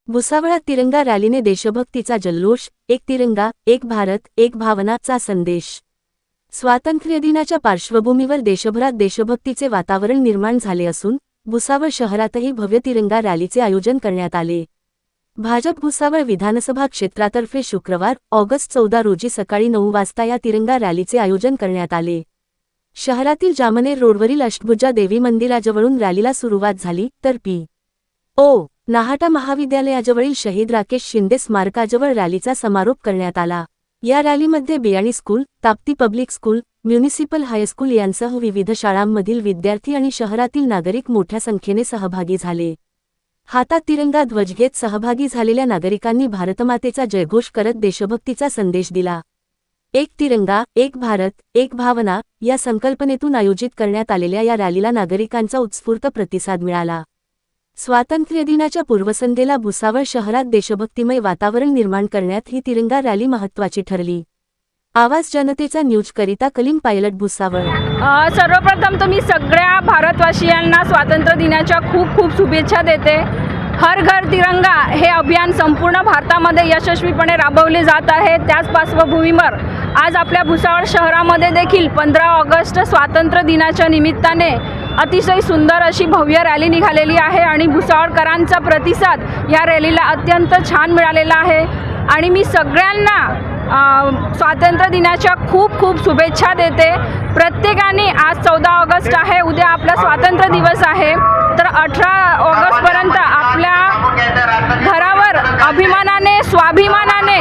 भुसावळात तिरंगा रॅलीने देशभक्तीचा जल्लोष, एक तिरंगा, एक भारत, एक भावनाचा संदेश। स्वातंत्र्यदिनाच्या पार्श्वभूमीवर देशभरात देशभक्तीचे वातावरण निर्माण झाले असून भुसावळ शहरातही भव्य तिरंगा रॅलीचे आयोजन करण्यात आले। भाजप भुसावळ विधानसभा क्षेत्रातर्फे शुक्रवार, ऑगस्ट 14 रोजी सकाळी 9 वाजता या तिरंगा रॅलीचे आयोजन करण्यात आले। शहरातील जामनेर रोडवरील अष्टभुजा देवी मंदिराजवळून रॅलीला सुरुवात झाली, तर पी.ओ. नाहाटा महाविद्यालयाजवळील शहीद राकेश शिंदे स्मारकाजवळ रॅलीचा समारोप करण्यात आला। या रॅलीमध्ये Biyani school, Tapti public school, municipal high school यांसह विविध शाळांमधील विद्यार्थी आणि शहरातील नागरिक मोठ्या संख्येने सहभागी झाले। हातात तिरंगा ध्वज घेत सहभागी झालेल्या नागरिकांनी भारतमातेचा जयघोष करत देशभक्तीचा संदेश दिला। एक तिरंगा, एक भारत, एक भावना या संकल्पनेतून आयोजित करण्यात आलेल्या या रॅलीला नागरिकांचा उत्स्फूर्त प्रतिसाद मिळाला। स्वातंत्र्यदिनाच्या पूर्वसंध्येला भुसावळ शहरात देशभक्तिमय वातावरण निर्माण करण्यात ही तिरंगा रॅली महत्त्वाची ठरली। आवाज जनतेचा न्यूजकरिता कलीम पायलट भुसावळ। सर्वप्रथम मी सगळ्या भारतवासियांना स्वातंत्र्य दिनाच्या खूप खूप शुभेच्छा देते। हर घर तिरंगा हे अभियान संपूर्ण भारतामध्ये यशस्वीपणे राबवले जात आहे। त्याच पार्श्वभूमीवर आज आपल्या भुसावळ शहरामध्ये देखील 15 ऑगस्ट स्वातंत्र्य दिनाच्या निमित्ताने अतिशय सुंदर अशी भव्य रॅली निघालेली आहे आणि भुसावळकरांचा प्रतिसाद या रॅलीला अत्यंत छान मिळालेला आहे आणि मी सगळ्यांना स्वातंत्र्य दिनाच्या खूप खूप शुभेच्छा देते। प्रत्येकाने आज 14 ऑगस्ट आहे, उद्या आपला स्वातंत्र्य दिवस आहे, तर 18 ऑगस्टपर्यंत आपल्या घरावर अभिमानाने स्वाभिमानाने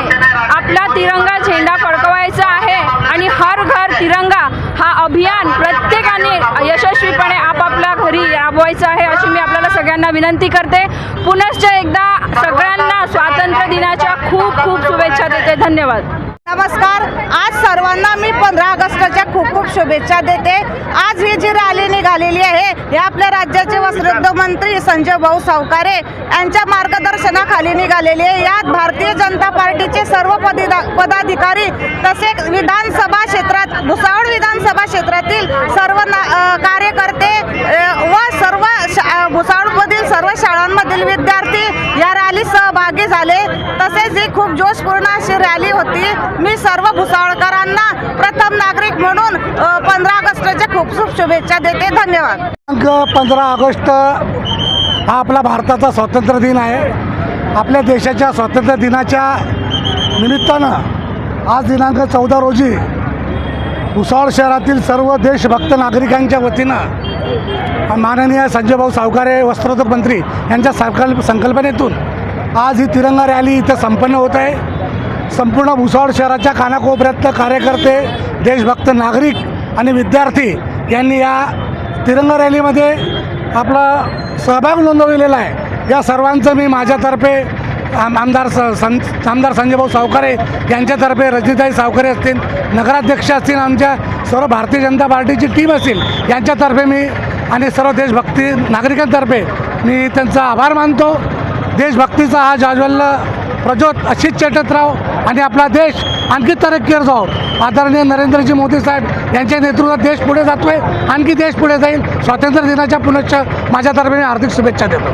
आपला तिरंगा झेंडा फडकवायचा आहे आणि हर घर तिरंगा हा अभियान प्रत्येकाने यशस्वीपणे आपापल्या घरी राबवायचं आहे अशी मी आपल्याला सगळ्यांना विनंती करते। पुनश्च एकदा सगळ्यांना स्वातंत्र्य दिनाच्या खूप खूप शुभेच्छा देते। धन्यवाद। नमस्कार। आज सर्वांना मी 15 ऑगस्टच्या खूप खूप शुभेच्छा देते। आज ही जी रॅली निघालेली आहे हे आपल्या राज्याचे वस्त्रोद्योग मंत्री संजय भाऊ सावकारे यांच्या मार्गदर्शनाखाली निघालेली आहे। यात भारतीय जनता पार्टीचे सर्व पदाधिकारी तसेच विधानसभा क्षेत्रात भुसावळ विधानसभा क्षेत्रातील सर्व कार्यकर्ते व सर्व भुसावळमधील सर्व शाळांमधील विद्यार्थी या रॅलीत सहभागी झाले। तसेच ही खूप जोशपूर्ण अशी रॅली होती। मी सर्व भुसावळकरांना प्रथम नागरिक म्हणून 15 ऑगस्टच्या खूप खूप शुभेच्छा देते। धन्यवाद। 15 ऑगस्ट हा आपला भारताचा स्वातंत्र्य दिन आहे। आपल्या देशाच्या स्वातंत्र्य दिनाच्या निमित्तानं आज दिनांक 14 रोजी भुसावळ शहरातील सर्व देशभक्त नागरिकांच्या वतीनं माननीय संजय भाऊ सावकारे वस्त्रोद्योग मंत्री यांच्या संकल्पनेतून आज ही तिरंगा रॅली इथं संपन्न होत आहे। संपूर्ण भुसावळ शहराच्या कानाकोपऱ्यातले कार्यकर्ते, देशभक्त नागरिक आणि विद्यार्थी यांनी या तिरंगा रॅलीमध्ये आपला सहभाग नोंदविलेला आहे। या सर्वांचं मी माझ्यातर्फे आमदार संजयभाऊ सावकारे यांच्यातर्फे, रजनीताई सावकारे असतील, नगराध्यक्ष असतील, आमच्या सर्व भारतीय जनता पार्टीची टीम असेल यांच्यातर्फे मी आणि सर्व देशभक्ती नागरिकांतर्फे मी त्यांचा आभार मानतो। देशभक्तीचा हा जाज्वल्य प्रज्वत अशीच चेतत राहो आणि आपला देश आणखी तरक्कीवर जाओ। आदरणीय नरेंद्रजी मोदी साहेब यांच्या नेतृत्वात देश पुढे जातोय, आणखी देश पुढे जाईल। स्वातंत्र्य दिनाच्या पुनश्च माझ्यातर्फे हार्दिक शुभेच्छा देतो।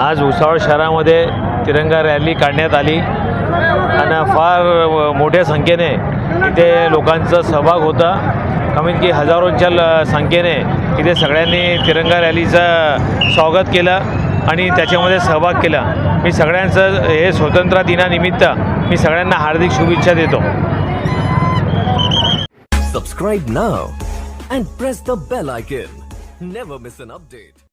आज भुसावळ शहरामध्ये तिरंगा रॅली काढण्यात आली आणि फार मोठ्या संख्येने इथे लोकांचा सहभाग होता। कमीत कमी हजारोंच्या संख्येने इथे सगळ्यांनी तिरंगा रॅलीचं स्वागत केलं आणि त्याच्यामध्ये सहभाग केला। मी सगळ्यांचं हे स्वातंत्र्य दिनानिमित्त मी सगळ्यांना हार्दिक शुभेच्छा देतो। Subscribe now and press the bell icon. Never miss an update.